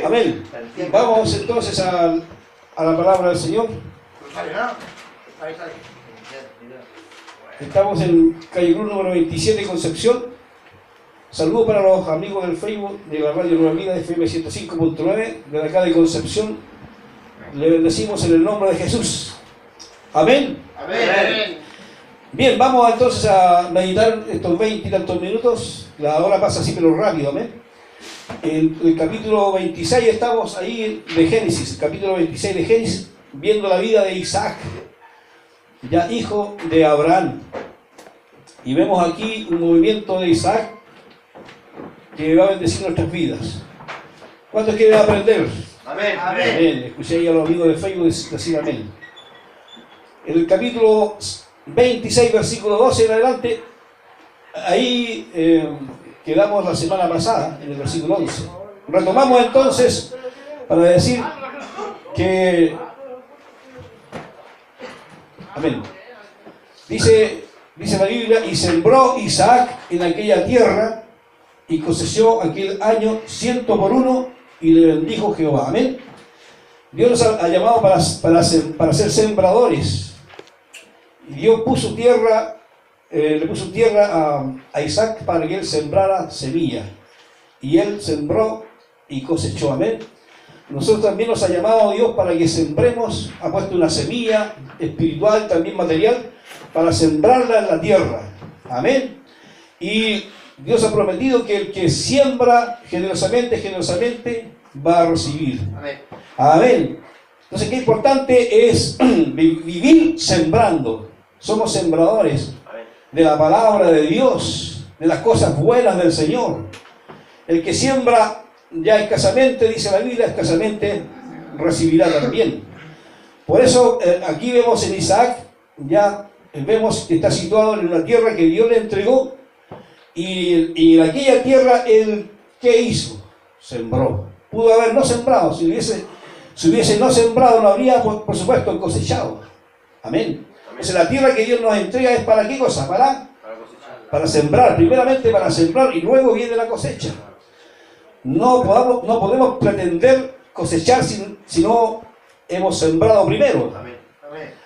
Amén. Vamos entonces a la palabra del Señor. Estamos en Calle Cruz número 27, Concepción. Saludos para los amigos del Facebook de la Radio Nueva Vida, FM 105.9, de acá de Concepción. Le bendecimos en el nombre de Jesús. Amén. Amén. Bien, vamos entonces a meditar estos 20 y tantos minutos. La hora pasa así pero rápido. Amén. En el capítulo 26 estamos ahí de Génesis, el capítulo 26 de Génesis, viendo la vida de Isaac, ya hijo de Abraham. Y vemos aquí un movimiento de Isaac que va a bendecir nuestras vidas. ¿Cuántos quieren aprender? Amén. Amén. Escuché ahí a los amigos de Facebook decir amén. En el capítulo 26, versículo 12 en adelante, ahí quedamos la semana pasada, en el versículo 11. Retomamos entonces para decir que... Amén. Dice la Biblia, y sembró Isaac en aquella tierra y cosechó aquel año 100 por 1 y le bendijo Jehová. Amén. Dios nos ha llamado para ser sembradores. Y Dios puso tierra, le puso tierra a Isaac para que él sembrara semilla. Y él sembró y cosechó. Amén. Nosotros también nos ha llamado Dios para que sembremos, ha puesto una semilla espiritual, también material, para sembrarla en la tierra. Amén. Y Dios ha prometido que el que siembra generosamente va a recibir. Amén. Amén. Entonces, qué importante es vivir sembrando. Somos sembradores de la palabra de Dios, de las cosas buenas del Señor. El que siembra ya escasamente, dice la Biblia, escasamente recibirá también. Por eso aquí vemos en Isaac, ya vemos que está situado en una tierra que Dios le entregó, y en aquella tierra él, ¿qué hizo? Sembró. Pudo haber no sembrado, si hubiese no sembrado no habría por supuesto cosechado. Amén. Entonces la tierra que Dios nos entrega es ¿para qué cosa? Para sembrar, primeramente para sembrar y luego viene la cosecha. No podemos pretender cosechar si no hemos sembrado primero.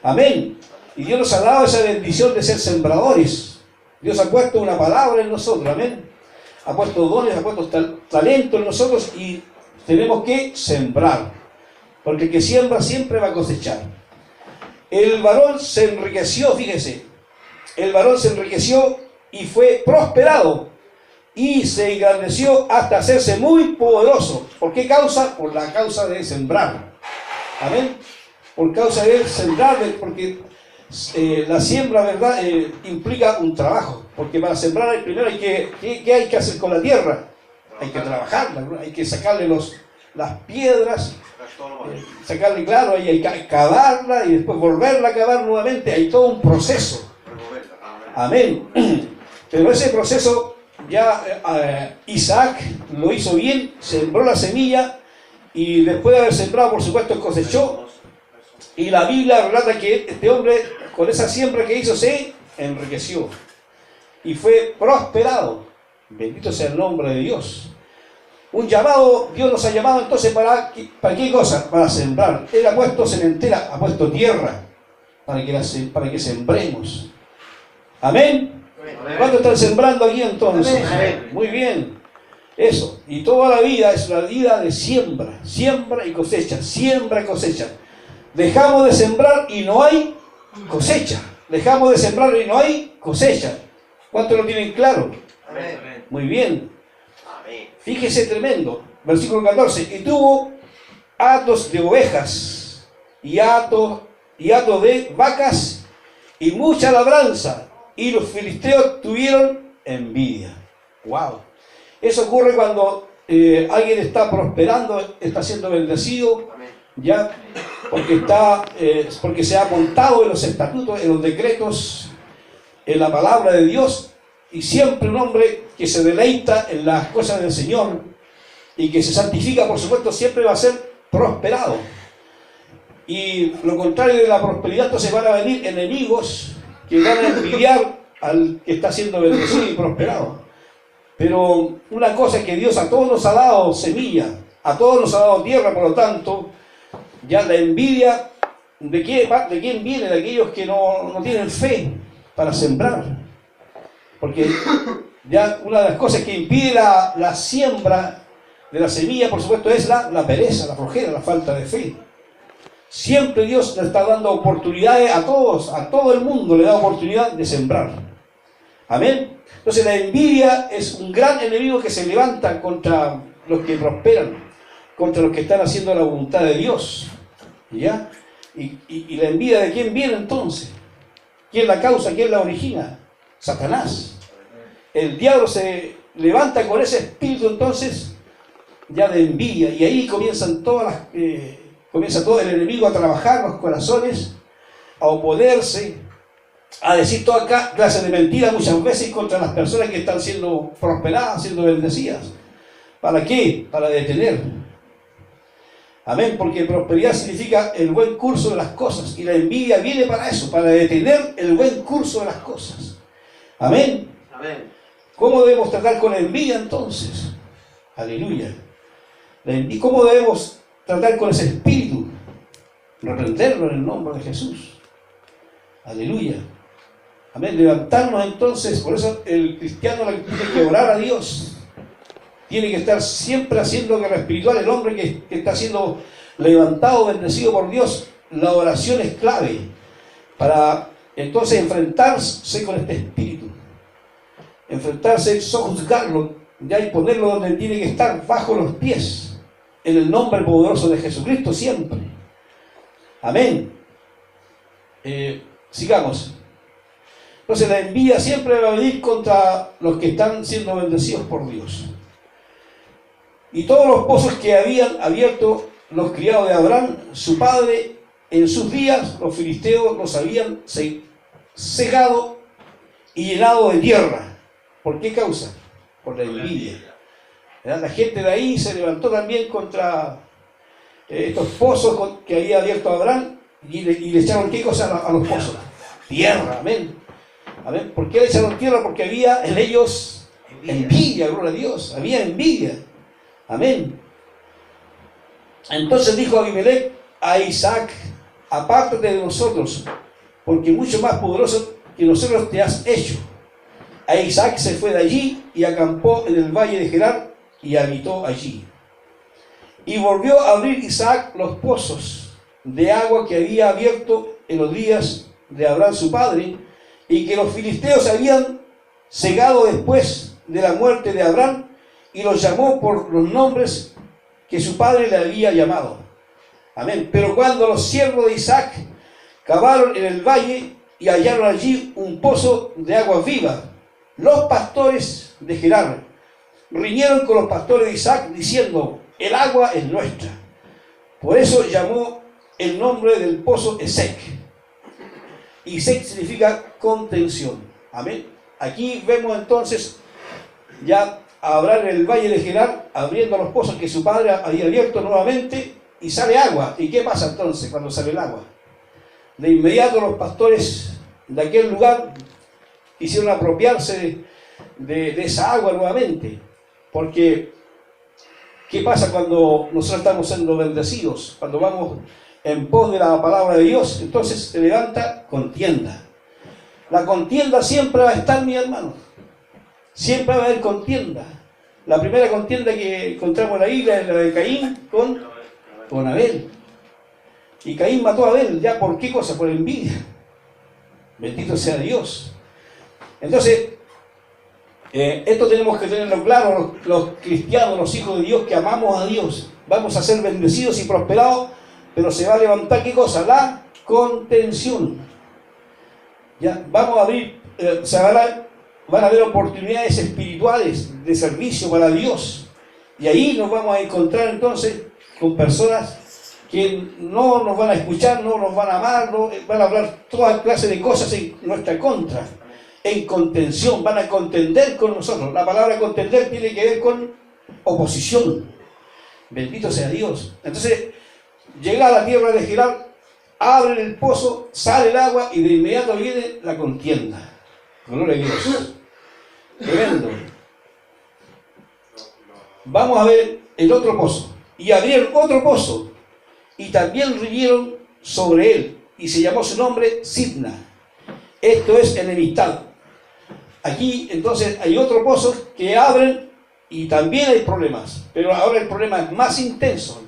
Amén. Y Dios nos ha dado esa bendición de ser sembradores. Dios ha puesto una palabra en nosotros. Amén. Ha puesto dones, ha puesto talento en nosotros y tenemos que sembrar. Porque el que siembra siempre va a cosechar. El varón se enriqueció, fíjese. El varón se enriqueció y fue prosperado. Y se engrandeció hasta hacerse muy poderoso. ¿Por qué causa? Por la causa de sembrar. Amén. Por causa de sembrar, porque la siembra, ¿verdad? Implica un trabajo. Porque para sembrar primero ¿qué hay que hacer con la tierra? Hay que trabajarla, ¿no? Hay que sacarle las piedras, sacarle, claro, hay que cavarla y después volverla a cavar nuevamente. Hay todo un proceso. Amén. Pero ese proceso ya Isaac lo hizo bien, sembró la semilla y después de haber sembrado, por supuesto, cosechó. Y la Biblia relata que este hombre, con esa siembra que hizo, se enriqueció y fue prosperado. Bendito sea el nombre de Dios. Un llamado, Dios nos ha llamado entonces ¿para qué cosa? Para sembrar. Él ha puesto sementera, ha puesto tierra para que sembremos. Amén. ¿Cuántos están sembrando aquí entonces? Amén. Muy bien. Eso. Y toda la vida es una vida de siembra. Siembra y cosecha. Siembra y cosecha. Dejamos de sembrar y no hay cosecha. Dejamos de sembrar y no hay cosecha. ¿Cuántos lo tienen claro? Amén. Muy bien. Fíjese, tremendo. Versículo 14. Y tuvo hatos de ovejas y hatos de vacas y mucha labranza. Y los filisteos tuvieron envidia. ¡Wow! Eso ocurre cuando alguien está prosperando, está siendo bendecido, ya, porque se ha montado en los estatutos, en los decretos, en la palabra de Dios. Y siempre un hombre que se deleita en las cosas del Señor y que se santifica, por supuesto, siempre va a ser prosperado. Y lo contrario de la prosperidad, entonces van a venir enemigos que van a envidiar al que está siendo bendecido y prosperado. Pero una cosa es que Dios a todos nos ha dado semilla, A todos nos ha dado tierra, por lo tanto, ya la envidia, ¿de quién viene? De aquellos que no tienen fe para sembrar. Porque ya una de las cosas que impide la siembra de la semilla, por supuesto, es la pereza, la flojera, la falta de fe. Siempre Dios le está dando oportunidades a todos, a todo el mundo le da oportunidad de sembrar. Amén. Entonces la envidia es un gran enemigo que se levanta contra los que prosperan, contra los que están haciendo la voluntad de Dios. ¿Ya? Y la envidia, ¿de quién viene entonces? ¿Quién la causa? ¿Quién la origina? Satanás. El diablo se levanta con ese espíritu entonces ya de envidia, y ahí comienza todo el enemigo a trabajar los corazones, a oponerse, a decir toda clase de mentiras muchas veces contra las personas que están siendo prosperadas, siendo bendecidas. ¿Para qué? Para detener. Amén, porque prosperidad significa el buen curso de las cosas, y la envidia viene para eso, para detener el buen curso de las cosas. Amén. Amén. ¿Cómo debemos tratar con la envidia entonces? Aleluya. ¿Cómo debemos tratar con ese espíritu? Reprenderlo en el nombre de Jesús. Aleluya. Amén. Levantarnos entonces, por eso el cristiano tiene que orar a Dios. Tiene que estar siempre haciendo guerra espiritual. El hombre que está siendo levantado, bendecido por Dios, la oración es clave para entonces enfrentarse con este espíritu. Enfrentarse, sojuzgarlo, ya, y ponerlo donde tiene que estar, bajo los pies, en el nombre poderoso de Jesucristo siempre. Amén. Sigamos. Entonces la envidia siempre va a venir contra los que están siendo bendecidos por Dios. Y todos los pozos que habían abierto los criados de Abraham, su padre, en sus días, los filisteos los habían cegado y llenado de tierra. ¿Por qué causa? Por la envidia. La gente de ahí se levantó también contra estos pozos que había abierto Abraham, y le echaron ¿qué cosa a los pozos? Tierra, amén. Amén. ¿Por qué le echaron tierra? Porque había en ellos envidia, gloria a Dios, había envidia. Amén. Entonces dijo Abimelech a Isaac: apártate de nosotros, porque mucho más poderoso que nosotros te has hecho. A Isaac se fue de allí y acampó en el valle de Gerar y habitó allí. Y volvió a abrir Isaac los pozos de agua que había abierto en los días de Abraham su padre, y que los filisteos habían cegado después de la muerte de Abraham, y los llamó por los nombres que su padre le había llamado. Amén. Pero cuando los siervos de Isaac cavaron en el valle y hallaron allí un pozo de agua viva, los pastores de Gerar riñeron con los pastores de Isaac diciendo: el agua es nuestra. Por eso llamó el nombre del pozo Esek. Y Esek significa contención. Amén. Aquí vemos entonces ya a Abraham en el valle de Gerar abriendo los pozos que su padre había abierto nuevamente, y sale agua. ¿Y qué pasa entonces cuando sale el agua? De inmediato los pastores de aquel lugar quisieron apropiarse de esa agua nuevamente, porque ¿qué pasa cuando nosotros estamos siendo bendecidos? Cuando vamos en pos de la palabra de Dios, entonces se levanta contienda. La contienda siempre va a estar, mi hermano. Siempre va a haber contienda. La primera contienda que encontramos en la Biblia es la de Caín con Abel. Y Caín mató a Abel, ¿ya por qué cosa? Por envidia. Bendito sea Dios. Entonces, esto tenemos que tenerlo claro, los cristianos, los hijos de Dios que amamos a Dios. Vamos a ser bendecidos y prosperados, pero se va a levantar ¿qué cosa? La contención. Ya, vamos a abrir, van a haber oportunidades espirituales de servicio para Dios. Y ahí nos vamos a encontrar entonces con personas que no nos van a escuchar, no nos van a amar, no, van a hablar toda clase de cosas en nuestra contra. En contención, van a contender con nosotros. La palabra contender tiene que ver con oposición. Bendito sea Dios. Entonces, llega a la tierra de Gerar, abre el pozo, sale el agua y de inmediato viene la contienda. Gloria a Dios. Tremendo. Vamos a ver el otro pozo. y abrieron otro pozo, y también riñeron sobre él, y se llamó su nombre Sitna. Esto es enemistad. Aquí entonces hay otro pozo que abren y también hay problemas, pero ahora el problema es más intenso.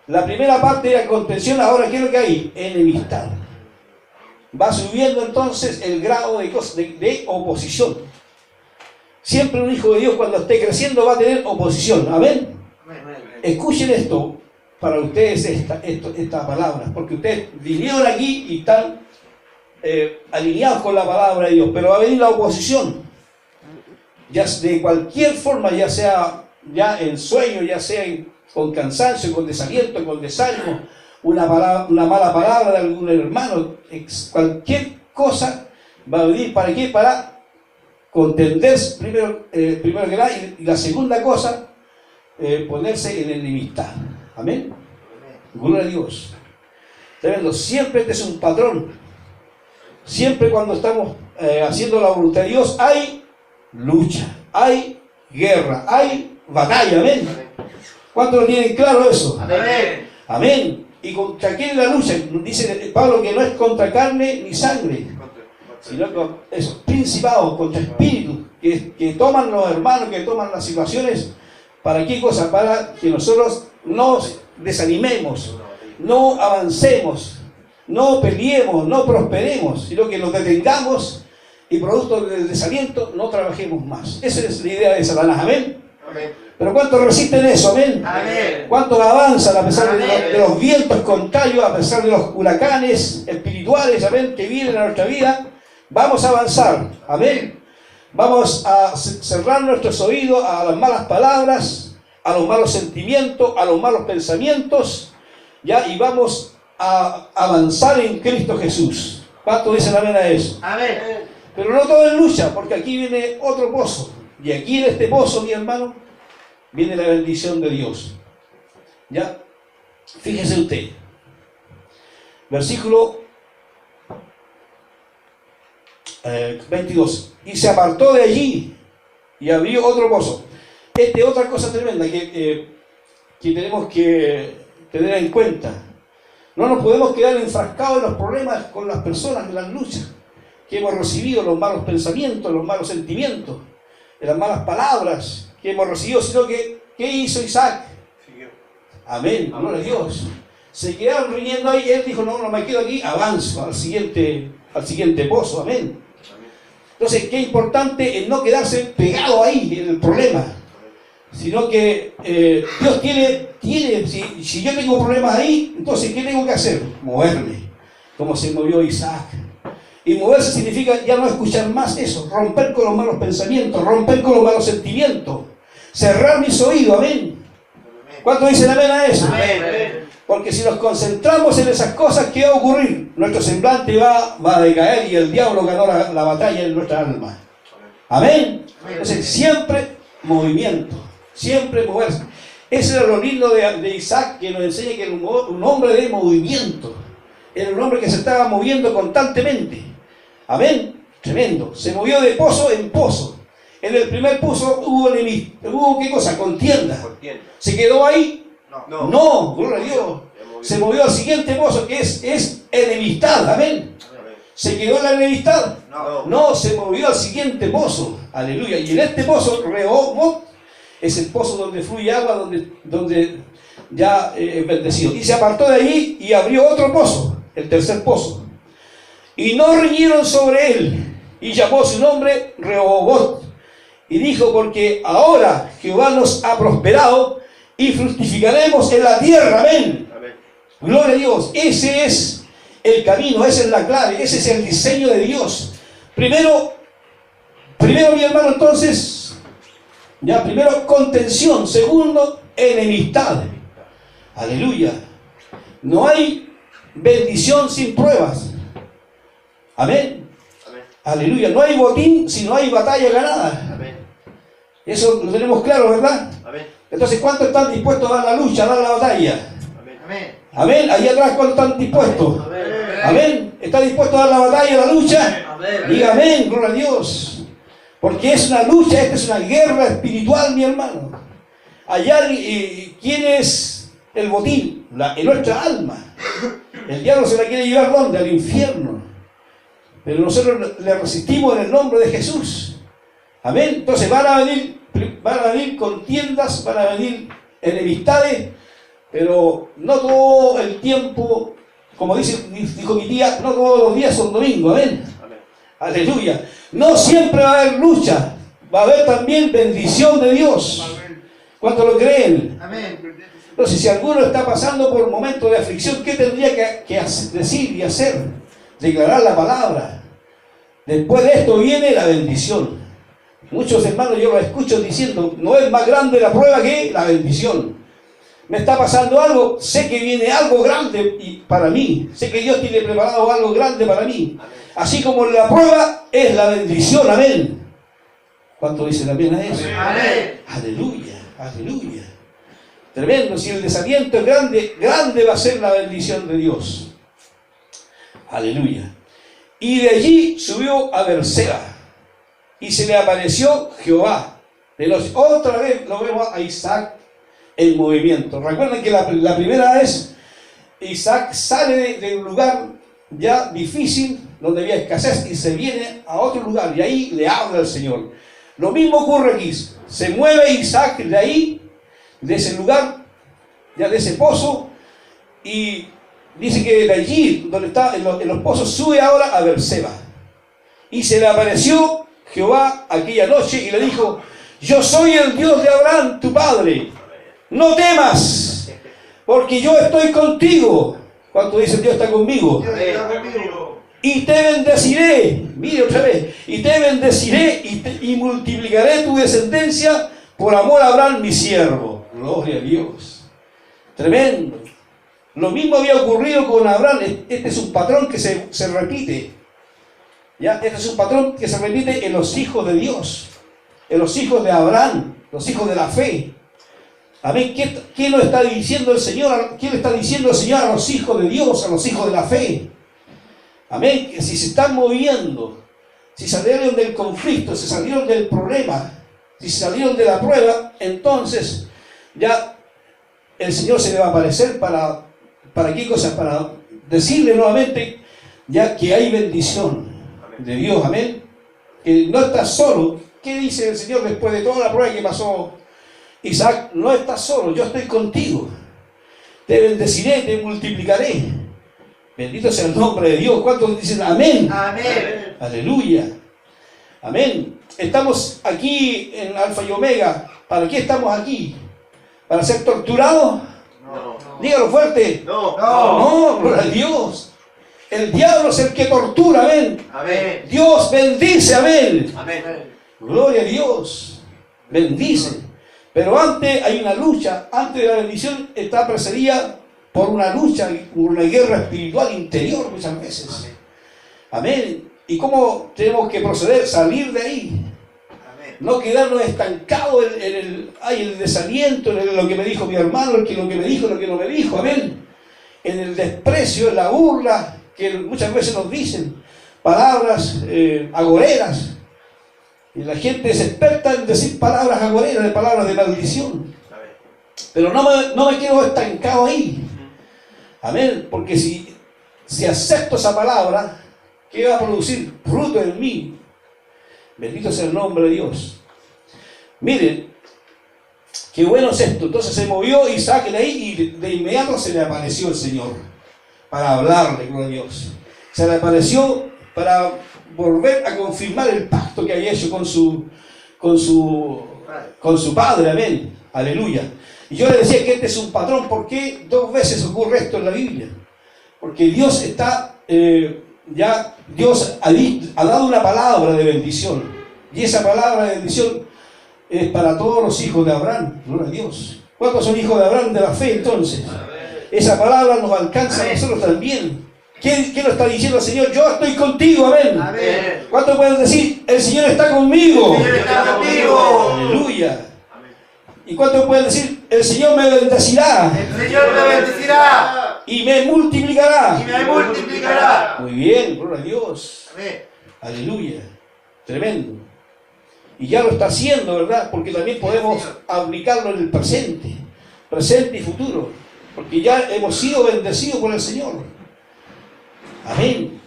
La primera parte era contención, ahora ¿qué es lo que hay? Enemistad. Va subiendo entonces el grado de oposición. Siempre un hijo de Dios cuando esté creciendo va a tener oposición. ¿Amén? Escuchen esto para ustedes esta palabra, porque ustedes vinieron aquí y están alineados con la palabra de Dios, pero va a venir la oposición, ya de cualquier forma, ya sea ya en sueño, ya sea con cansancio, con desaliento, con desánimo, una mala palabra de algún hermano, cualquier cosa va a venir. ¿Para qué? Para contender primero que nada, y la segunda cosa, ponerse en enemistad. Amén. Gloria a Dios. Tremendo. Siempre este es un patrón. Siempre cuando estamos haciendo la voluntad de Dios hay lucha, hay guerra, hay batalla. Amén. ¿Cuántos lo tienen claro eso? Amén. Amén. ¿Y contra quién es la lucha? Dice Pablo que no es contra carne ni sangre, sino con esos principados, contra espíritus que toman los hermanos, que toman las situaciones. ¿Para qué cosa? Para que nosotros nos desanimemos, no avancemos, no peleemos, no prosperemos, sino que nos detengamos y producto del desaliento no trabajemos más. Esa es la idea de Satanás. Amén. Amén. Pero ¿cuántos resisten eso? Amén. Amén. ¿Cuántos avanzan a pesar de los vientos contrarios, a pesar de los huracanes espirituales, amén, que vienen a nuestra vida? Vamos a avanzar. Amén. Vamos a cerrar nuestros oídos a las malas palabras, a los malos sentimientos, a los malos pensamientos, ¿ya? Y vamos a avanzar en Cristo Jesús. ¿Cuántos dicen amén a eso? Amén. Pero no todo es lucha, porque aquí viene otro pozo. Y aquí en este pozo, mi hermano, viene la bendición de Dios. ¿Ya? Fíjese usted. Versículo 22. Y se apartó de allí y abrió otro pozo. Otra cosa tremenda que tenemos que tener en cuenta. No nos podemos quedar enfrascados en los problemas con las personas, en las luchas que hemos recibido, los malos pensamientos, los malos sentimientos, las malas palabras que hemos recibido, sino que ¿qué hizo Isaac? Amén, gloria a Dios. Se quedaron riñendo ahí, él dijo, no me quedo aquí, avanzo al siguiente pozo. Amén. Entonces, qué importante es no quedarse pegado ahí en el problema, sino que Dios tiene si yo tengo problemas ahí, entonces ¿qué tengo que hacer? Moverme, como se movió Isaac. Y moverse significa ya no escuchar más eso, romper con los malos pensamientos, romper con los malos sentimientos, cerrar mis oídos. Amén. ¿Cuántos dicen amén a eso? Amén. Porque si nos concentramos en esas cosas, ¿qué va a ocurrir? Nuestro semblante va a decaer y el diablo ganó la batalla en nuestra alma. Amén. Entonces siempre movimiento, siempre moverse. Ese era lo lindo de Isaac, que nos enseña que era un hombre de movimiento. Era un hombre que se estaba moviendo constantemente. Amén. Tremendo. Se movió de pozo en pozo. En el primer pozo hubo ¿qué cosa? Contienda. ¿Se quedó ahí? No, gloria a Dios. Se movió al siguiente pozo, que es enemistad. Amén. ¿Se quedó en la enemistad? No, se movió al siguiente pozo. Aleluya. Y en este pozo, Rehoboth, es el pozo donde fluye agua, donde ya es bendecido. Y se apartó de allí y abrió otro pozo, el tercer pozo. Y no riñeron sobre él, y llamó su nombre Rehoboth. Y dijo, porque ahora Jehová nos ha prosperado y fructificaremos en la tierra. Amén. Amén. Gloria a Dios. Ese es el camino, esa es la clave, ese es el diseño de Dios. Primero mi hermano, entonces, primero contención, segundo enemistad. Aleluya. No hay bendición sin pruebas. Amén. Amén. Aleluya. No hay botín si no hay batalla ganada. Amén. Eso lo tenemos claro, ¿verdad? Amén. Entonces, ¿cuántos están dispuestos a dar la lucha, a dar la batalla? Amén. Amén. Ahí atrás, ¿cuántos están dispuestos? Amén. Amén. ¿Está dispuesto a dar la batalla, la lucha? Amén. Diga amén, gloria a Dios. Porque es una lucha, esta es una guerra espiritual, mi hermano. hallar quién es el botín, en nuestra alma. El diablo se la quiere llevar ¿dónde? Al infierno. Pero nosotros le resistimos en el nombre de Jesús. Amén. Entonces van a venir contiendas, van a venir enemistades, pero no todo el tiempo, como dijo mi tía, no todos los días son domingos. Amén. Amén. Aleluya. No siempre va a haber lucha, va a haber también bendición de Dios. Amén. ¿Cuántos lo creen? Amén. Entonces, si alguno está pasando por momentos de aflicción, ¿qué tendría que decir y hacer? Declarar la palabra. Después de esto viene la bendición. Muchos hermanos yo los escucho diciendo, no es más grande la prueba que la bendición. Me está pasando algo, sé que viene algo grande para mí. Sé que Dios tiene preparado algo grande para mí. Amén. Así como la prueba es la bendición. Amén. ¿Cuánto dicen amén a eso? Amén. Aleluya, aleluya. Tremendo, si el desaliento es grande, grande va a ser la bendición de Dios. Aleluya. Y de allí subió a Berseba, y se le apareció Jehová. Otra vez lo vemos a Isaac en movimiento. Recuerden que la primera vez Isaac sale de un lugar ya difícil, donde había escasez, y se viene a otro lugar, y ahí le habla el Señor. Lo mismo ocurre aquí. Se mueve Isaac de ahí, de ese lugar, ya de ese pozo, y dice que de allí, donde está en los pozos, sube ahora a Berseba. Y se le apareció Jehová aquella noche y le dijo: yo soy el Dios de Abraham, tu padre. No temas, porque yo estoy contigo. ¿Cuánto dicen Dios está conmigo? Y te bendeciré. Mire otra vez. Y te bendeciré y multiplicaré tu descendencia por amor a Abraham, mi siervo. Gloria a Dios. Tremendo. Lo mismo había ocurrido con Abraham. Este es un patrón que se repite. ¿Ya? Este es un patrón que se repite en los hijos de Dios, en los hijos de Abraham, los hijos de la fe. Amén. ¿Qué nos está diciendo el Señor? ¿Qué le está diciendo el Señor a los hijos de Dios, a los hijos de la fe? Amén. Que si se están moviendo, si salieron del conflicto, si salieron del problema, si salieron de la prueba, entonces ya el Señor se le va a aparecer para qué cosa, para decirle nuevamente ya que hay bendición de Dios. Amén. Que no estás solo. ¿Qué dice el Señor después de toda la prueba que pasó Isaac? No estás solo, yo estoy contigo. Te bendeciré, te multiplicaré. Bendito sea el nombre de Dios. ¿Cuántos dicen amén? Amén. Aleluya. Amén. Estamos aquí en Alfa y Omega. ¿Para qué estamos aquí? ¿Para ser torturados? No. Dígalo fuerte. No. No, gloria a Dios. El diablo es el que tortura. Amén. Amén. Dios bendice. Amén. Amén. Gloria a Dios. Bendice. Pero antes hay una lucha. Antes de la bendición está precedida por una lucha, por una guerra espiritual interior muchas veces. Amén. ¿Y cómo tenemos que proceder? Salir de ahí. Amén. No quedarnos estancados en el desaliento, en lo que me dijo mi hermano, lo que me dijo, lo que no me dijo. Amén. En el desprecio, en la burla, que muchas veces nos dicen palabras agoreras. Y la gente es experta en decir palabras agoreras, de palabras de maldición. Pero no me quedo estancado ahí. Amén. Porque si acepto esa palabra, ¿qué va a producir? Fruto en mí. Bendito sea el nombre de Dios. Miren, qué bueno es esto. Entonces se movió Isaac de ahí y de inmediato se le apareció el Señor para hablarle, gloria a Dios. Se le apareció para volver a confirmar el pacto que había hecho con su padre. Amén. Aleluya. Y yo le decía que este es un patrón. ¿Por qué 2 veces ocurre esto en la Biblia? Porque Dios está, Dios ha dado una palabra de bendición. Y esa palabra de bendición es para todos los hijos de Abraham. Gloria a Dios. ¿Cuántos son hijos de Abraham de la fe entonces? Esa palabra nos alcanza a nosotros también. ¿Qué nos está diciendo el Señor? Yo estoy contigo, amén. Amén. ¿Cuántos pueden decir? El Señor está conmigo. El Señor está conmigo. Aleluya. ¿Y cuántos pueden decir? El Señor me bendecirá. El Señor me bendecirá. Y me multiplicará. Y me multiplicará. Muy bien, gloria a Dios. Amén. Aleluya. Tremendo. Y ya lo está haciendo, ¿verdad? Porque también podemos aplicarlo en el presente y futuro. Porque ya hemos sido bendecidos por el Señor. Amén.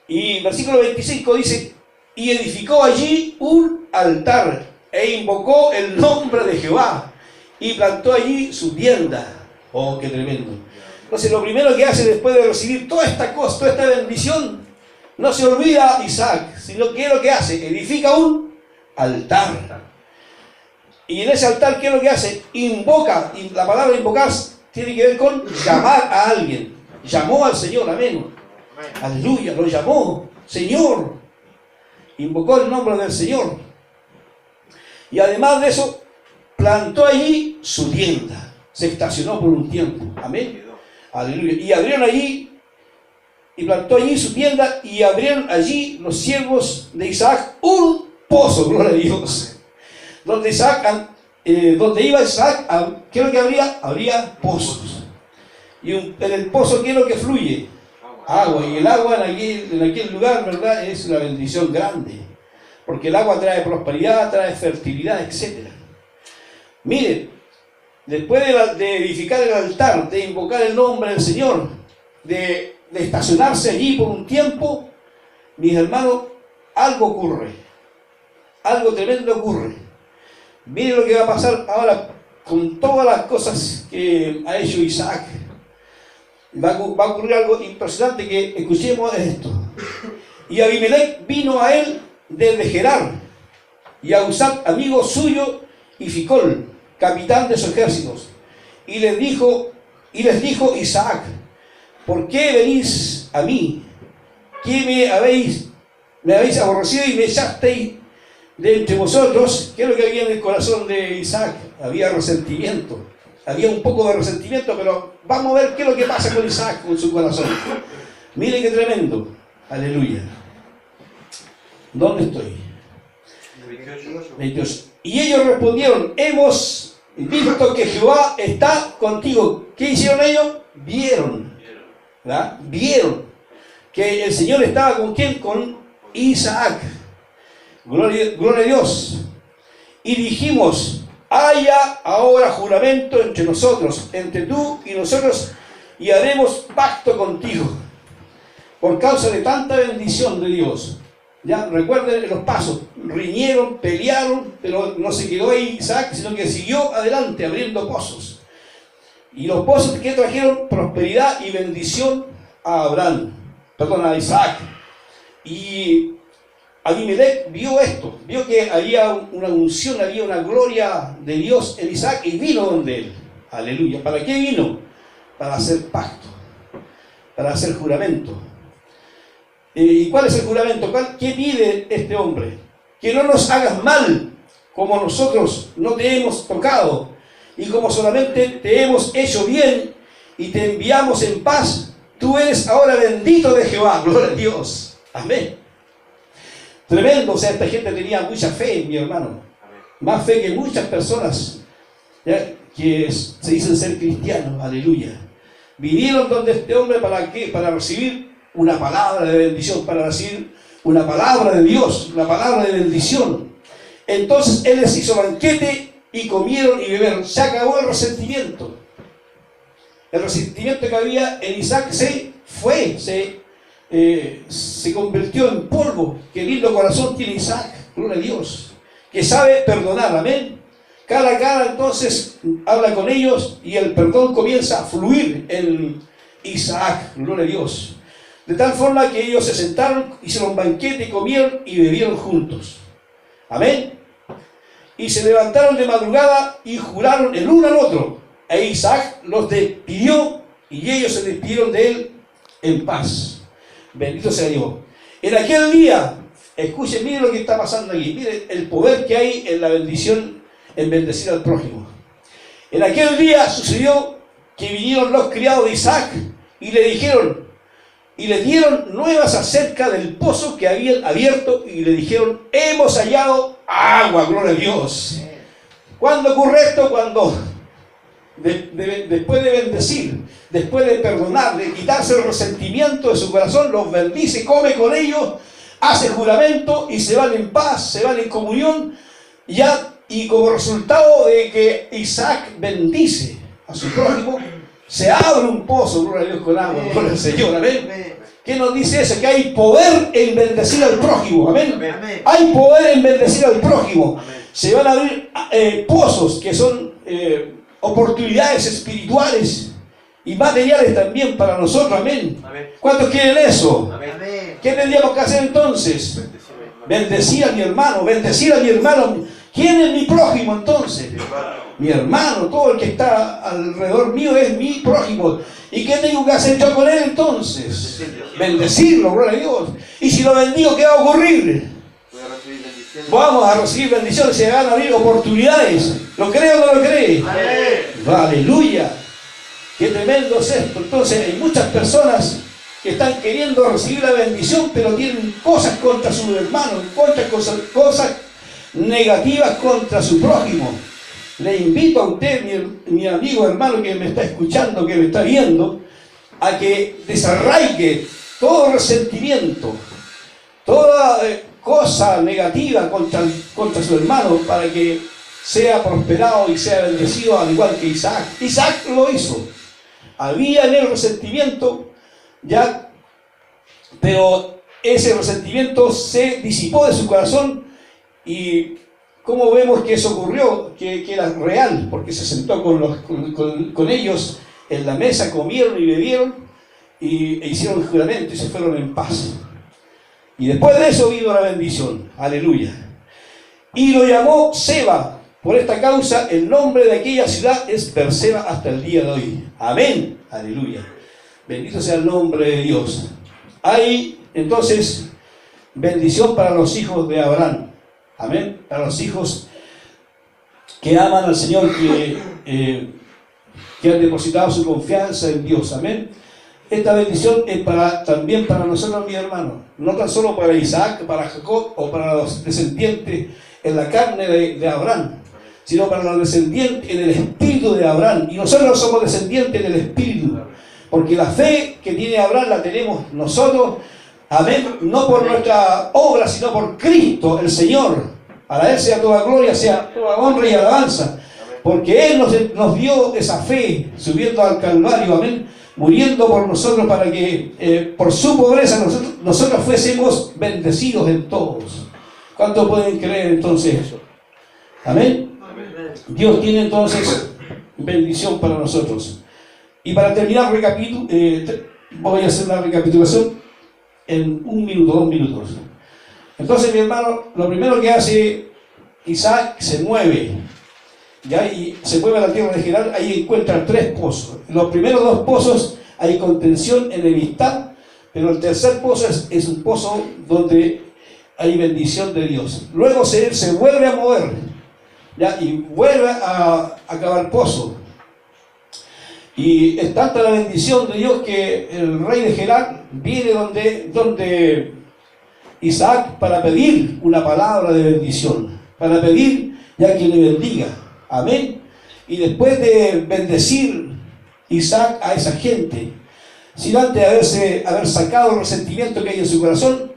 Y versículo 25 dice, y edificó allí un altar e invocó el nombre de Jehová y plantó allí su tienda. Oh, qué tremendo. Entonces lo primero que hace después de recibir toda esta cosa, toda esta bendición, no se olvida Isaac, sino que es lo que hace, edifica un altar. Y en ese altar, ¿qué es lo que hace? Invoca, y la palabra invocar tiene que ver con llamar a alguien. Llamó al Señor, amén. Aleluya, lo llamó, Señor. Invocó el nombre del Señor. Y además de eso, plantó allí su tienda. Se estacionó por un tiempo, amén. Aleluya. Y abrieron allí, y plantó allí su tienda, y abrieron allí los siervos de Isaac un pozo, gloria a Dios. Donde iba Isaac, ¿qué es lo que habría? Habría pozos. Y en el pozo, ¿qué es lo que fluye? Agua. Y el agua en aquel lugar, ¿verdad? Es una bendición grande. Porque el agua trae prosperidad, trae fertilidad, etc. Miren, después de edificar el altar, de invocar el nombre del Señor, de estacionarse allí por un tiempo, mis hermanos, algo ocurre. Algo tremendo ocurre. Miren lo que va a pasar ahora con todas las cosas que ha hecho Isaac. Va a ocurrir algo impresionante, que escuchemos esto. Y Abimelech vino a él desde Gerar, y a Usat, amigo suyo, y Ficol, capitán de sus ejércitos. Y les dijo Isaac, ¿por qué venís a mí? ¿Qué me habéis aborrecido y me echasteis de entre vosotros? ¿Qué es lo que había en el corazón de Isaac? Había resentimiento. Había un poco de resentimiento, pero vamos a ver qué es lo que pasa con Isaac, con su corazón. Mire qué tremendo. Aleluya. ¿Dónde estoy? 28. Y ellos respondieron, hemos visto que Jehová está contigo. ¿Qué hicieron ellos? Vieron. ¿Verdad? Vieron que el Señor estaba con ¿quién? Con Isaac. Gloria a Dios. Y dijimos, haya ahora juramento entre nosotros, entre tú y nosotros, y haremos pacto contigo. Por causa de tanta bendición de Dios. Ya, recuerden los pasos. Riñeron, pelearon, pero no se quedó ahí Isaac, sino que siguió adelante abriendo pozos. Y los pozos que trajeron prosperidad y bendición a Isaac. Y Abimelech vio esto, vio que había una unción, había una gloria de Dios en Isaac, y vino donde él. Aleluya. ¿Para qué vino? Para hacer pacto, para hacer juramento. ¿Y cuál es el juramento? ¿Qué pide este hombre? Que no nos hagas mal, como nosotros no te hemos tocado, y como solamente te hemos hecho bien, y te enviamos en paz. Tú eres ahora bendito de Jehová. Gloria a Dios. Amén. Tremendo. O sea, esta gente tenía mucha fe, mi hermano. Más fe que muchas personas, ¿ya?, que se dicen ser cristianos. Aleluya. Vinieron donde este hombre, ¿para qué? Para recibir una palabra de bendición, para recibir una palabra de Dios, una palabra de bendición. Entonces él les hizo banquete y comieron y bebieron. Se acabó el resentimiento. El resentimiento que había en Isaac se convirtió en polvo. Qué lindo corazón tiene Isaac, gloria a Dios, que sabe perdonar, amén. Cara a cara entonces habla con ellos, y el perdón comienza a fluir en Isaac, gloria a Dios. De tal forma que ellos se sentaron, hicieron banquete, comieron y bebieron juntos. Amén. Y se levantaron de madrugada y juraron el uno al otro. E Isaac los despidió, y ellos se despidieron de él en paz. Bendito sea Dios. En aquel día, escuchen, miren lo que está pasando aquí. Miren el poder que hay en la bendición, en bendecir al prójimo. En aquel día sucedió que vinieron los criados de Isaac y le dijeron, y le dieron nuevas acerca del pozo que habían abierto, y le dijeron, hemos hallado agua. Gloria a Dios. ¿Cuándo ocurre esto? Cuando después de bendecir, después de perdonar, de quitarse el resentimiento de su corazón, los bendice, come con ellos, hace juramento y se van en paz, se van en comunión, ya, y como resultado de que Isaac bendice a su prójimo, se abre un pozo, gloria a Dios, con agua, gloria al Señor, amén. ¿Qué nos dice eso? Que hay poder en bendecir al prójimo, amén. Hay poder en bendecir al prójimo. Se van a abrir pozos que son oportunidades espirituales y materiales también para nosotros, amén. ¿Cuántos quieren eso? ¿Qué tendríamos que hacer entonces? Bendecir a mi hermano, bendecir a mi hermano. ¿Quién es mi prójimo entonces? Mi hermano, todo el que está alrededor mío es mi prójimo. ¿Y qué tengo que hacer yo con él entonces? Bendecirlo, gloria a Dios. Y si lo bendigo, ¿qué va a ocurrir? Vamos a recibir bendiciones, se van a abrir oportunidades. ¿Lo cree o no lo cree? Aleluya. Qué tremendo es esto. Entonces hay muchas personas que están queriendo recibir la bendición, pero tienen cosas contra su hermano, cosas negativas contra su prójimo. Le invito a usted, mi amigo hermano que me está escuchando, que me está viendo, a que desarraigue todo resentimiento, toda cosa negativa contra su hermano, para que sea prosperado y sea bendecido, al igual que Isaac. Isaac lo hizo. Había en él resentimiento, ya, pero ese resentimiento se disipó de su corazón. Y ¿cómo vemos que eso ocurrió? Que era real, porque se sentó con ellos en la mesa, comieron y bebieron e hicieron juramento y se fueron en paz. Y después de eso vino la bendición, aleluya. Y lo llamó Seba. Por esta causa el nombre de aquella ciudad es Berseba hasta el día de hoy. Amén, aleluya. Bendito sea el nombre de Dios. Hay entonces bendición para los hijos de Abraham. Amén. Para los hijos que aman al Señor, que han depositado su confianza en Dios. Amén. Esta bendición es también para nosotros, mis hermanos. No tan solo para Isaac, para Jacob o para los descendientes en la carne de Abraham, sino para los descendientes en el espíritu de Abraham. Y nosotros somos descendientes en el espíritu, porque la fe que tiene Abraham la tenemos nosotros. Amén. No por nuestra obra, sino por Cristo, el Señor. A Él sea toda gloria, sea toda honra y alabanza. Porque Él nos dio esa fe, subiendo al Calvario, amén, muriendo por nosotros para que por su pobreza nosotros fuésemos bendecidos en todos. ¿Cuántos pueden creer entonces eso? Amén. Dios tiene entonces bendición para nosotros. Y para terminar, voy a hacer una recapitulación en 1 minuto, 2 minutos. Entonces, mi hermano, lo primero que hace Isaac, se mueve, ¿ya? Y se mueve a la tierra de Gerar. Ahí encuentra 3 pozos. Los primeros 2 pozos hay contención, enemistad, pero el tercer pozo es un pozo donde hay bendición de Dios. Luego se vuelve a mover, ¿ya? Y vuelve a cavar pozo. Y es tanta la bendición de Dios que el rey de Gerar viene donde Isaac para pedir una palabra de bendición, para pedir ya que le bendiga. Amén. Y después de bendecir Isaac a esa gente, sin antes haber sacado el resentimiento que hay en su corazón,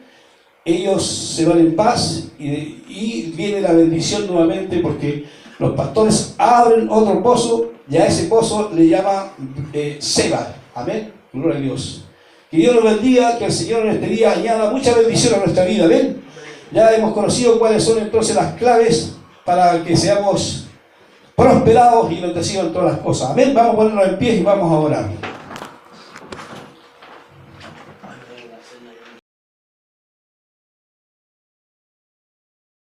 ellos se van en paz y viene la bendición nuevamente, porque los pastores abren otro pozo y a ese pozo le llama Seba. Amén. Gloria a Dios. Que Dios nos bendiga, que el Señor en este día añada mucha bendición a nuestra vida. Amén. Ya hemos conocido cuáles son entonces las claves para que seamos prosperados y bendecidos en todas las cosas. Amén. Vamos a ponernos en pie y vamos a orar.